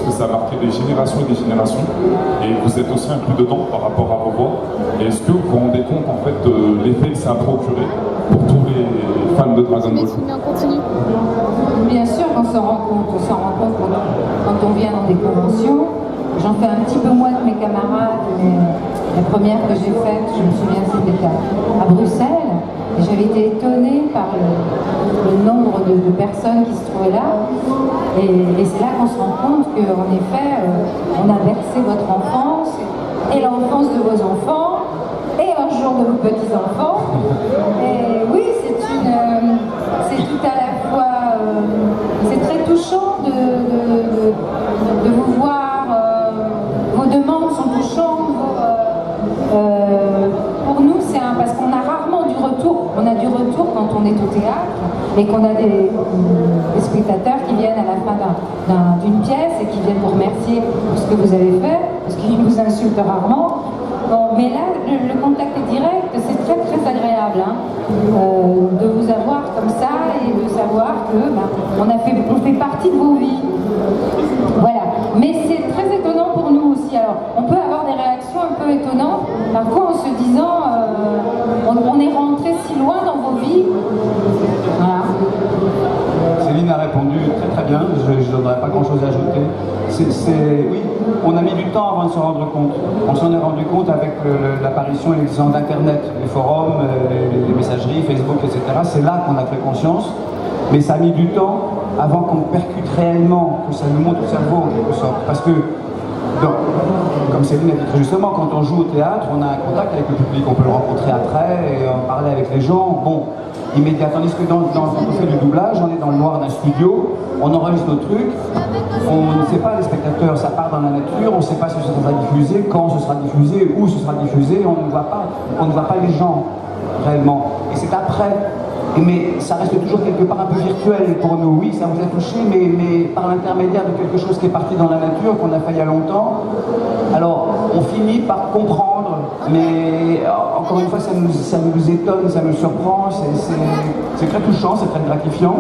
que ça a marqué des générations et des générations. Et vous êtes aussi inclus dedans par rapport à vos voix. Et est-ce que vous vous rendez compte en fait de l'effet que ça a procuré pour tous les fans de Dragon Ball? Bien sûr qu'on s'en rend compte. On s'en rend compte quand on vient dans des conventions. J'en fais un petit peu moins que mes camarades, mais la première que j'ai faite, je me souviens, c'était à Bruxelles. Et j'avais été étonnée par le nombre de personnes qui se trouvaient là. Et c'est là qu'on se rend compte qu'en effet, on a bercé votre enfance et l'enfance de vos enfants et un jour de vos petits-enfants. Et oui, c'est tout à la fois... c'est très touchant de vous voir. Vos demandes sont touchantes. Pour nous, c'est parce qu'on a rarement du retour. On a du retour quand on est au théâtre et qu'on a des spectateurs qui viennent à la fin d'une pièce et qui viennent vous remercier pour ce que vous avez fait, parce qu'ils nous insultent rarement. Bon, mais là, le contact est direct, c'est très très agréable de vous avoir comme ça et de savoir que on fait partie de vos vies. Voilà. Mais c'est très étonnant pour nous aussi. Alors, on peut avoir des réactions un peu étonnantes, parfois en se disant on est rentré si loin dans vos vies. Voilà. Céline a répondu très très bien, je n'aurais pas grand chose à ajouter. Oui, on a mis du temps avant de se rendre compte. On s'en est rendu compte avec l'apparition et l'existence d'Internet, les forums, les messageries, Facebook, etc. C'est là qu'on a fait conscience, mais ça a mis du temps avant qu'on percute réellement, que ça nous monte au cerveau en quelque sorte. Parce que, comme Céline a dit très justement, quand on joue au théâtre, on a un contact avec le public, on peut le rencontrer après et en parler avec les gens. Bon, immédiatement, tandis que quand on fait du doublage, on est dans le noir d'un studio, on enregistre nos trucs, on ne sait pas les spectateurs, ça part dans la nature, on ne sait pas si ce sera diffusé, quand ce sera diffusé, où ce sera diffusé, on ne voit pas les gens réellement. Et c'est après. Mais ça reste toujours quelque part un peu virtuel pour nous. Oui, ça vous a touché, mais par l'intermédiaire de quelque chose qui est parti dans la nature, qu'on a fait il y a longtemps. Alors, on finit par comprendre, mais encore une fois, ça nous étonne, ça nous surprend, c'est très touchant, c'est très gratifiant.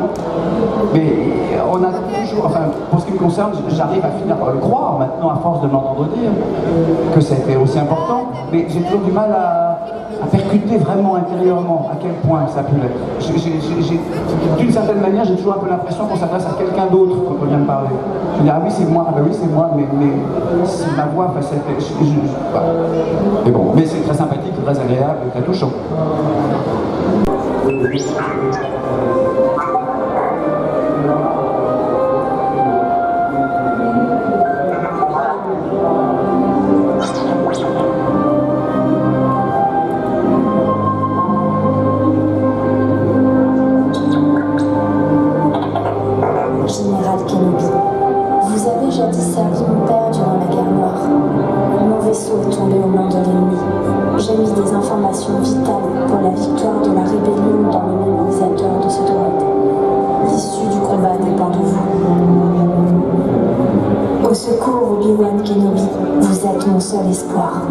Mais on a toujours, enfin, pour ce qui me concerne, j'arrive à finir par le croire maintenant, à force de m'entendre dire que ça a été aussi important, mais j'ai toujours du mal à percuter vraiment intérieurement à quel point ça peut l'être. D'une certaine manière, j'ai toujours un peu l'impression qu'on s'adresse à quelqu'un d'autre quand on vient me parler. Je dis, ah oui, c'est moi, ah ben oui, c'est moi, mais c'est ma voix, enfin, voilà. Mais bon, mais c'est très sympathique, très agréable, très touchant. Seul espoir.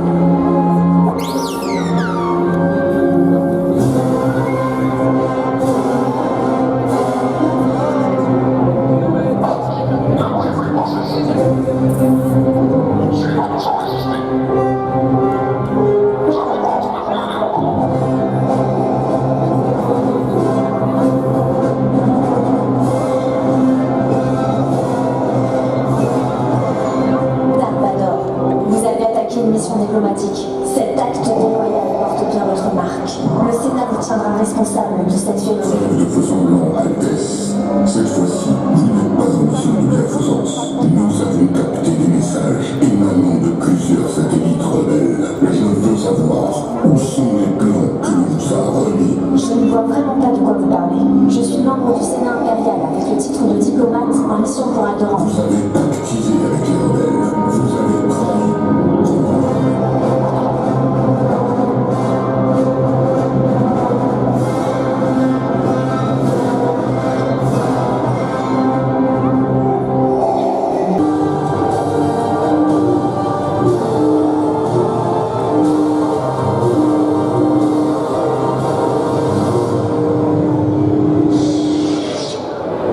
Diplomatique. Cet acte déloyal porte bien votre marque. Le Sénat vous tiendra responsable de cette violence. Ne faisons non, Altesse. Cette fois-ci, vous n'êtes pas en mission de bienfaisance. Nous avons capté des messages émanant de plusieurs satellites rebelles. Je veux savoir où sont les plans que l'on vous a remis. Je ne vois vraiment pas de quoi vous parlez. Je suis membre du Sénat impérial avec le titre de diplomate en mission pour Alderaan. Vous avez pactisé avec les rebelles. Vous avez trahi.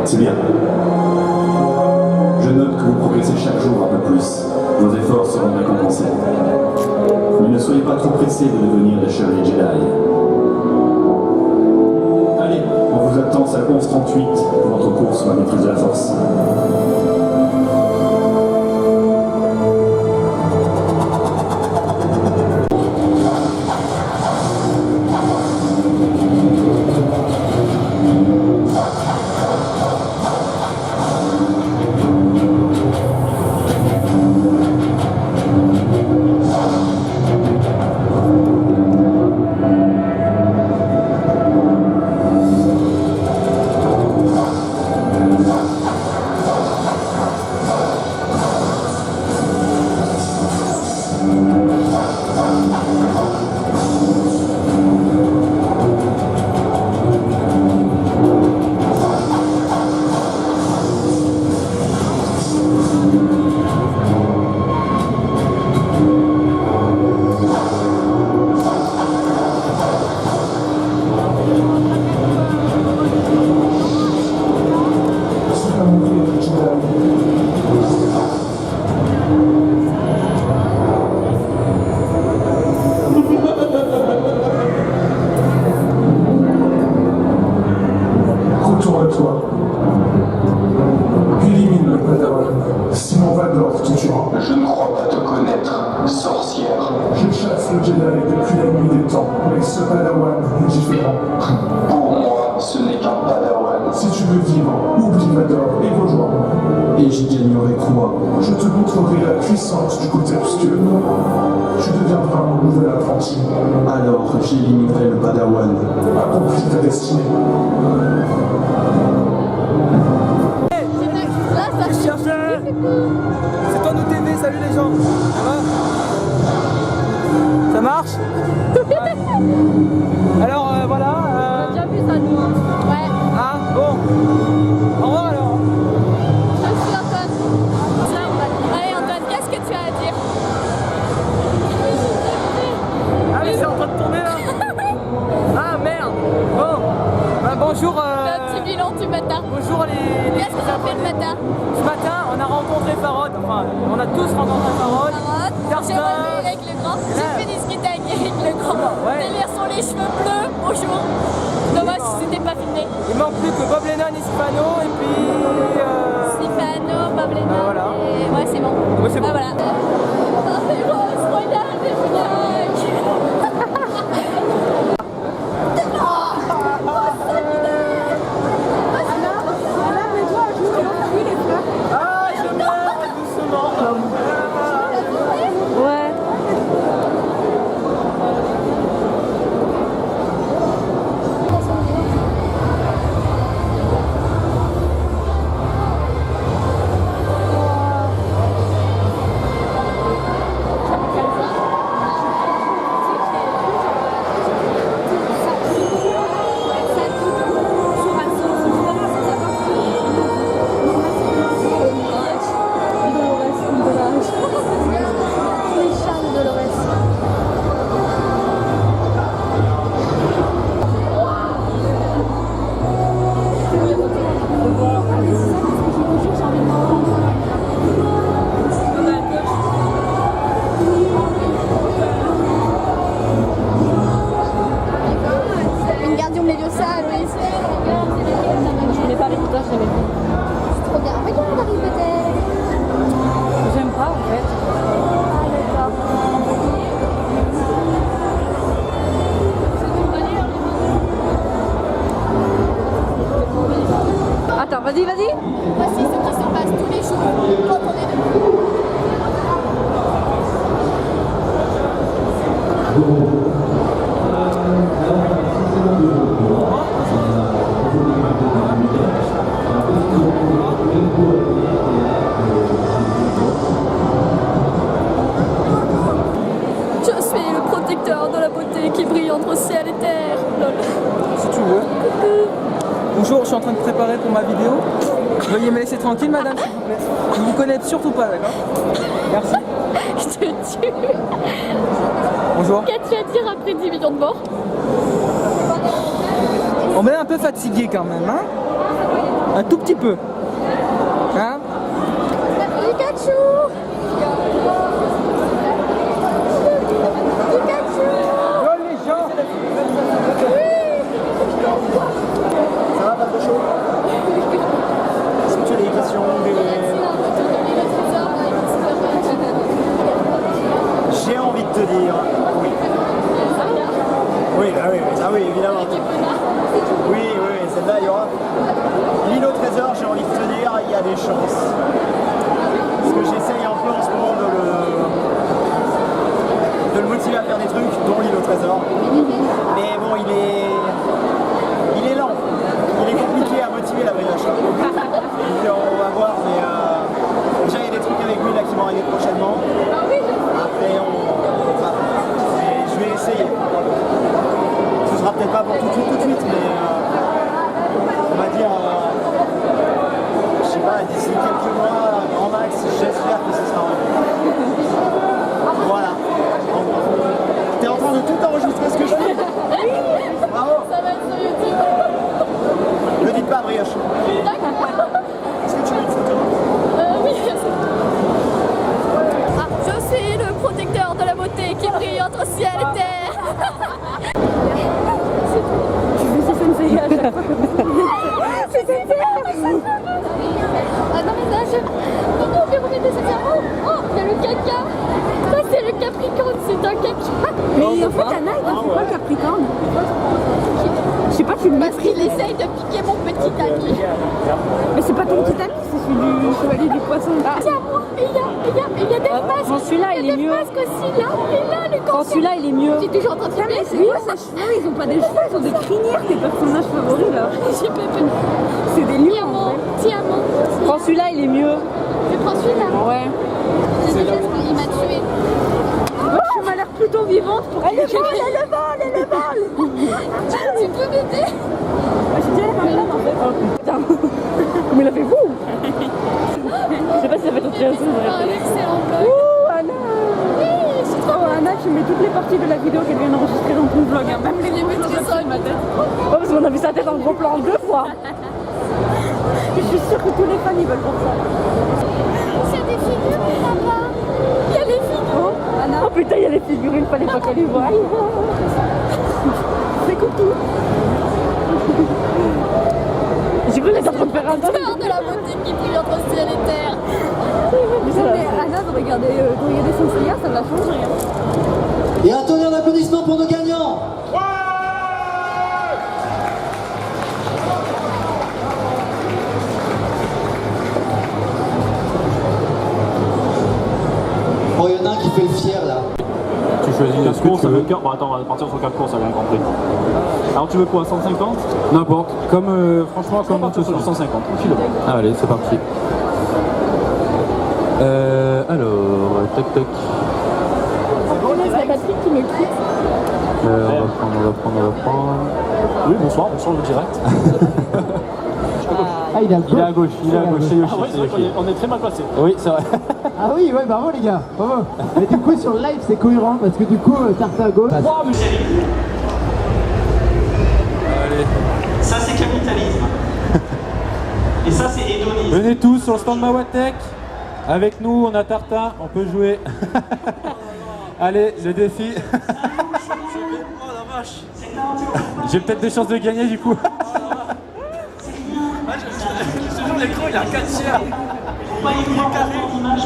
C'est bien. Je note que plus, vos efforts seront récompensés. Mais ne soyez pas trop pressés de devenir des chevaliers Jedi. Allez, on vous attend à 11:38 pour votre cours sur la maîtrise de la force. Retourne-toi. Élimine le Padawan, sinon Vador te tuera. Je ne crois pas te connaître, sorcière. Je chasse le Jedi depuis la nuit des temps, mais ce Padawan est différent. Pour moi, ce n'est qu'un Padawan. Si tu veux vivre, oublie Vador et rejoins-moi. Et j'y gagnerai quoi? Je te montrerai la puissance du côté obscur. Tu deviendras mon nouvel apprenti. Alors j'éliminerai le Padawan. Accomplis ta destinée. C'est toi nous TV, salut les gens. Ça marche? Ouais. Alors voilà. On a déjà vu ça nous. Ouais. Ah bon. Au revoir alors. Je suis Antoine. Allez Antoine, qu'est-ce que tu as à dire? Ah mais c'est en train de tourner là. Ah merde. Bon. Bah, bonjour. Le petit bilan du matin. Bonjour les. Qu'est-ce que tu as fait le matin? Ce matin, on a rencontré Farod, enfin, on a tous rencontré Farod. J'ai relevé avec le grand. J'ai fait discuter avec Eric le grand. Ouais. Délire sur les cheveux bleus. Bonjour. Dommage si c'était pas filmé. Il manque plus que Bob Lennon et Stefano et puis. Stefano, Bob Lennon. Voilà. Et... Ouais, c'est bon. Ouais, c'est bon. Voilà. Ah, mais Rose, regarde les blagues. Ah, je meurs doucement. Ouais. Wingardium Leviosa, Aloïs. Je l'ai pas avec toi, je l'avais vu. C'est trop bien. Regarde, Harry Potter. J'aime pas en fait. Ah d'accord. Attends, vas-y, vas-y. Voici ce qui se passe tous les jours quand on est debout. Je suis le protecteur de la beauté qui brille entre ciel et terre. Lol. Si tu veux. Bonjour, je suis en train de préparer pour ma vidéo. Veuillez me laisser tranquille, madame, s'il vous plaît. Je vous connais surtout pas, d'accord? Merci. Je te tue. Bonjour. Qu'as-tu à dire après 10 millions de morts? On est un peu fatigué quand même, hein? Un tout petit peu. Hein? Pikachu. te dire oui. Oui, ah oui, évidemment. Oui, celle-là, il y aura. L'île au trésor, j'ai envie de te dire, il y a des chances. Parce que j'essaye un peu en ce moment de le motiver à faire des trucs, dont l'île au trésor. Mais bon, il est lent. Il est compliqué à motiver la brioche. Donc, on va voir, mais déjà il y a des trucs avec lui là qui vont arriver prochainement. Après, je vais essayer. Ce sera peut-être pas pour tout de suite, mais on va dire, je sais pas, d'ici quelques mois, grand max, j'espère que ce sera un. Voilà. T'es en train de tout enregistrer ce que je fais? Bravo. Ça va être sur YouTube. Ne dites pas brioche. Est-ce que tu veux une photo? Oui, je suis le protecteur de la beauté qui brille entre ciel et terre. Tu veux ça me fait à chaque fois. C'est Ah non mais là je... Non, on vient remettre cette cerveau. Oh, il y a le caca. Ça c'est le capricorne, c'est un caca. Mais en fait, Anna, il fait quoi le capricorne? Je sais pas, tu me Parce qu'il essaye de piquer mon petit ami. Mais c'est pas ton petit ami, c'est celui du chevalier du poisson. Tiens, moi, il y a des masques. Celui-là, il est mieux. Il y a des masques aussi, là. Et là, le cancer. Celui-là, il est mieux. Tu es toujours en train de mais c'est quoi ces cheveux? Ils ont pas des cheveux, ils ont des crinières, tes personnages favoris, là. J'ai pas vu. C'est des lions. Diamant. Prends celui-là, il est mieux. Je prends celui-là. Ouais. Il m'a tué. Moi, je m'a l'air plutôt vivante pour elle. Elle le vole. Tu peux m'aider? J'ai déjà la même en fait. Oh putain. Mais la fait vous? Je sais pas si ça fait ton création. Un excellent vlog. Ouh, Anna. Oui, je suis trop Anna, tu mets toutes les parties de la vidéo qu'elle vient d'enregistrer dans ton vlog. Hein. Même les gros plans de ma tête. Oh, parce qu'on a vu sa tête en gros plan 2 fois. Je suis sûre que tous les fans ils veulent voir ça. C'est des figures, papa. Il y a les figures. Oh putain, il y a les figurines, fallait pas qu'elle les voie. C'est coucou. J'ai cru qu'elle était en train de faire un truc. De la beauté qui brille entre ciel et terre. Mais Anna, de regarder son filière, ça va changer. Et un tonnerre d'applaudissements pour nos gagnants. Oh, il y en a un qui fait le fier là. Tu choisis ce que tu veux. Bon, attends, on va partir sur 4 courses, ça bien compris. Alors tu veux quoi, 150? N'importe. Comme franchement, comme on te sur 150. Allez, c'est parti. Alors, tac. C'est la batterie qui me quitte. On va prendre. Oui, bonsoir le direct. Ah, il est à gauche. C'est Yoshi. Ah ouais, c'est vrai qu'on est très mal placé. Oui, c'est vrai. Ah oui, ouais, bravo les gars, bravo. Mais du coup sur le live c'est cohérent parce que du coup Tartin à gauche. Allez. Ça c'est capitalisme. Et ça c'est hédonisme. Venez tous sur le stand Mawatech. Avec nous, on a Tartin, on peut jouer. Allez, le défi. Oh la vache. J'ai peut-être des chances de gagner du coup. Je te jure, l'écran il a 4 tiers.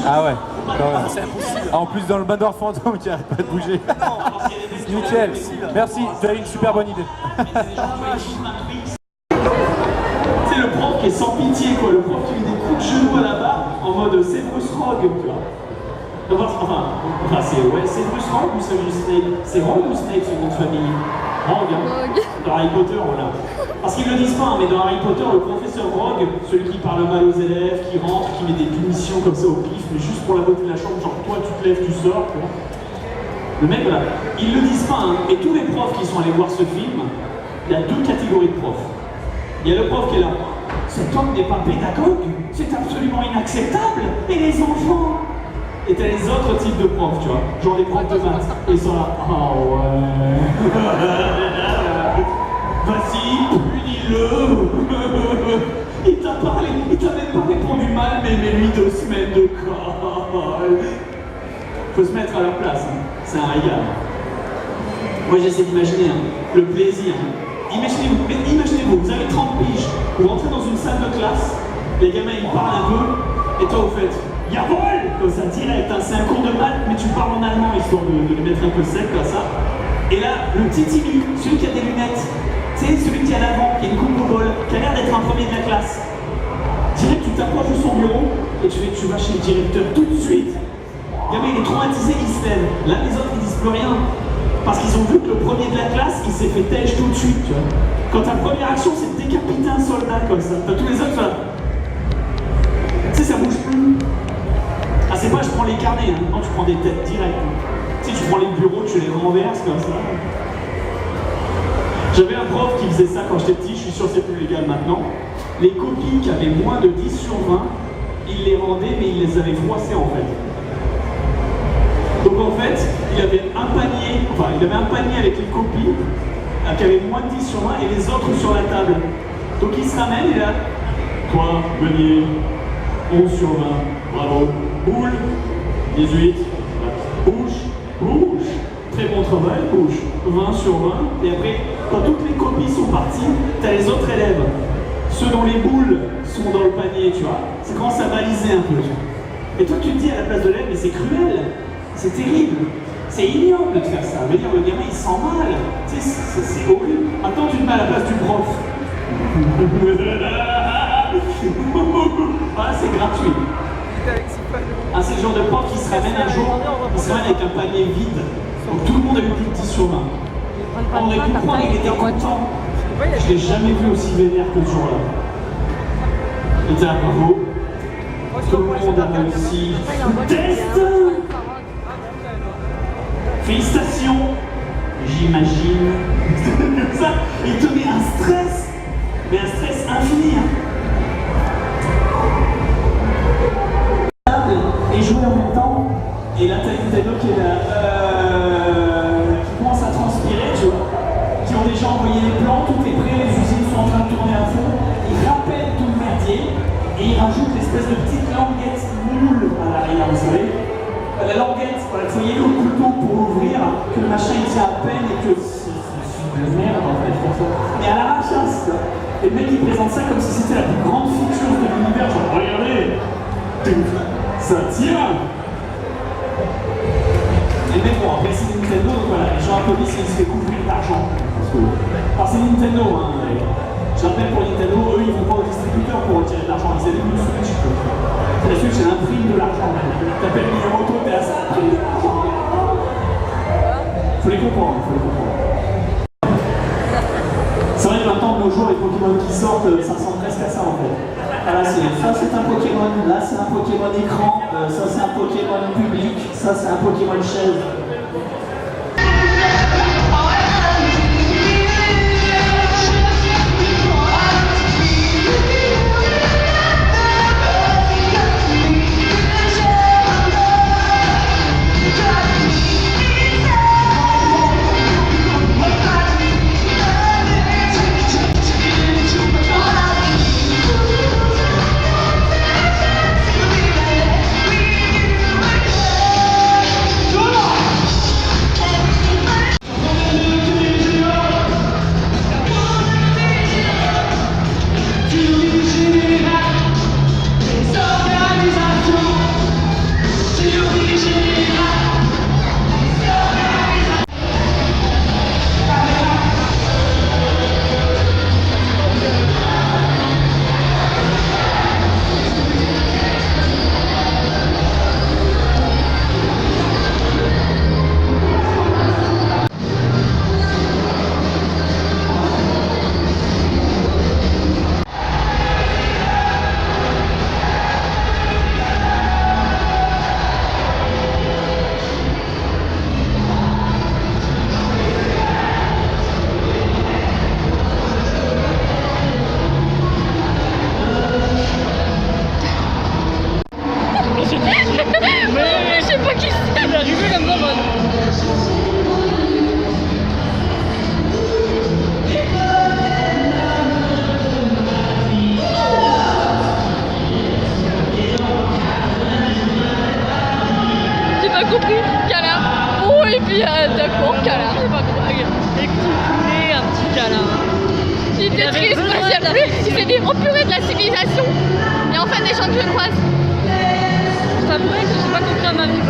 Ah ouais, quand même. C'est impossible. En plus dans le bain fantôme qui arrête pas de bouger. Nickel, merci, tu as eu une super bonne idée. C'est le prof qui est sans pitié quoi, le prof qui met des coups de genoux à la barre en mode c'est Bruce Rogue, tu vois. Enfin c'est Bruce Rogue ou Severus Snape? C'est Rogue ou Snape son nom de famille? Rogue, hein. Dans Harry Potter, voilà. Parce qu'ils le disent pas, mais dans Harry Potter, le professeur Rogue, celui qui parle mal aux élèves, qui rentre, qui met des punitions comme ça au pif, mais juste pour la beauté de la chambre, genre toi tu te lèves, tu sors, tu vois. Le mec, voilà, ils le disent pas, hein, mais tous les profs qui sont allés voir ce film, il y a 2 catégories de profs. Il y a le prof qui est là, cet homme n'est pas pédagogue, c'est absolument inacceptable, et les enfants? Et t'as les autres types de profs, tu vois, genre les profs de maths, et ils sont là, oh ouais, vas-y, punis-le. Il t'a même pas répondu mal, mais mets-lui 2 semaines de colle. Faut se mettre à leur place, hein. C'est un régal. Moi j'essaie d'imaginer le plaisir. Imaginez-vous, vous avez 30 piges, vous rentrez dans une salle de classe, les gamins ils parlent un peu, et toi vous faites Yavol! Comme ça direct, hein, c'est un cours de maths. mal, mais tu parles en allemand histoire de les mettre un peu sec comme ça. Et là, le petit Timmy, celui qui a des lunettes, tu sais, celui qui est à l'avant, qui a une coupe au bol, qui a l'air d'être un premier de la classe. Direct, tu t'approches de son bureau et tu vas chez le directeur tout de suite. Le gamin, il est traumatisé, il se lève. Là, les autres, ils disent plus rien. Parce qu'ils ont vu que le premier de la classe, il s'est fait têche tout de suite, tu vois. Quand ta première action, c'est de décapiter un soldat comme ça. T'as tous les autres, tu sais, ça bouge plus. Ah, c'est pas je prends les carnets, hein. Non, tu prends des têtes directes. Tu sais, tu prends les bureaux, tu les renverses comme ça. J'avais un prof qui faisait ça quand j'étais petit, je suis sûr que c'est plus légal maintenant. Les copies qui avaient moins de 10 sur 20, il les rendait, mais il les avait froissées en fait. Donc en fait, il avait un panier avec les copies qui avaient moins de 10 sur 20 et les autres sur la table. Donc il se ramène et là, toi, Meunier, 11 sur 20, bravo, boule, 18, bouge, très bon travail, bouge, 20 sur 20, et après, quand toutes les copies sont parties, tu as les autres élèves. Ceux dont les boules sont dans le panier, tu vois, ça commence à baliser un peu. Et toi, tu te dis à la place de l'élève, mais c'est cruel, c'est terrible, c'est ignoble de te faire ça. Je veux dire, le gamin, il se sent mal, tu sais, c'est horrible. Maintenant, tu te mets à la place du prof. Ah, c'est gratuit. Ah, c'est le genre de prof qui se ramène un jour, il se ramène avec un panier vide. Donc tout le monde a eu plus de 10 sur 20. On aurait pu croire qu'il était content. Je l'ai jamais vu aussi vénère que ce jour-là. Il était là, bravo. Tout le monde a réussi. Test! Félicitations! J'imagine. Ça, il te met un stress. Mais un stress infini. Hein. Et jouer en même temps, et là t'as Nintendo qui est là, qui commence à transpirer, tu vois, qui ont déjà envoyé les plans, tout est prêt, les usines sont en train de tourner à fond, ils rappellent tout le merdier, et ils rajoutent l'espèce de petite languette moule à l'arrière, vous savez. La languette, voilà, il faut y aller au couteau pour l'ouvrir, que le machin il tient à peine et que c'est de merde en fait, pour ça. Mais à l'arrachasse, et le mec il présente ça comme si c'était la plus grande feature de l'univers, genre regardez, ça tient. Et mais bon, après c'est Nintendo, donc voilà, les gens applaudissent et ils se fait couvrir d'argent. Enfin c'est Nintendo, hein. Je rappelle pour Nintendo, eux ils vont pas au distributeur pour retirer de l'argent, ils avaient une Switch. La Switch c'est l'imprime de l'argent. T'appelles Miyamoto, t'es à ça, imprime de l'argent. Faut les comprendre, faut les comprendre. C'est vrai que maintenant de nos jours, les Pokémon qui sortent, ça ressemble presque à ça en fait. Voilà, ça c'est un Pokémon, là c'est un Pokémon écran, ça c'est un Pokémon public, ça c'est un Pokémon chaise. D'accord, câlin, c'est pas grave. Écoutez, un petit câlin. Il était triste, il s'est dit, oh purée de la civilisation. Et enfin des gens que je croise. Je t'avouerai que je n'ai pas compris à ma vie.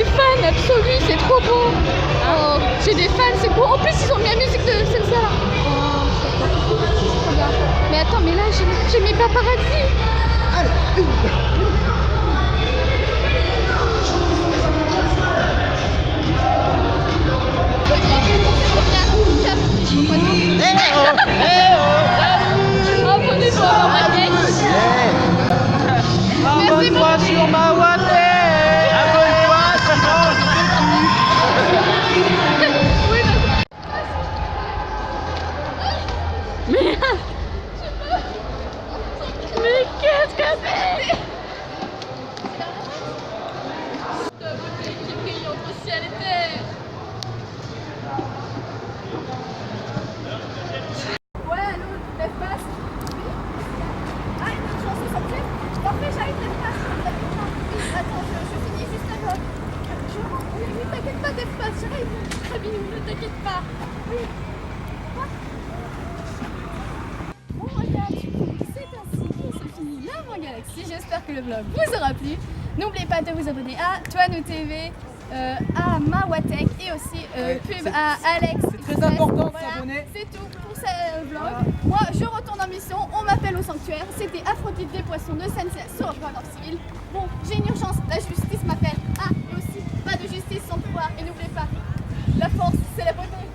des fans absolus, c'est trop beau. Oh, j'ai des fans, c'est beau. En plus, ils ont mis la musique de Sensa là. Oh, c'est trop bien. Mais attends, mais là, j'ai mes paparazzi. Abonnez-toi à ma tête. Abonne-toi sur ma Wattez. Abonne-toi, Mais qu'est-ce que c'est? La beauté qui brille entre ciel et terre. Ouais, allô, l'espace. Ah, une autre chanson, ça te plaît? Parfait, j'arrive, l'espace. Attends, je finis juste la note. Oui, t'inquiète pas, l'espace, j'arrive. Très bien, ne t'inquiète pas. Oui. Bon, regarde, c'est ainsi que se finit la Voix Galaxie. J'espère que le vlog vous aura plu. N'oubliez pas de vous abonner à Toinou TV, à Mawatech et aussi pub à Alex. C'est très important de s'abonner. C'est tout pour ce vlog. Moi, je retourne en mission. On m'appelle au sanctuaire. C'était Aphrodite des poissons de Sensei sur le pouvoir civil. Bon, j'ai une urgence. La justice m'appelle. Ah, et aussi, pas de justice sans pouvoir. Et n'oubliez pas, la force, c'est la beauté.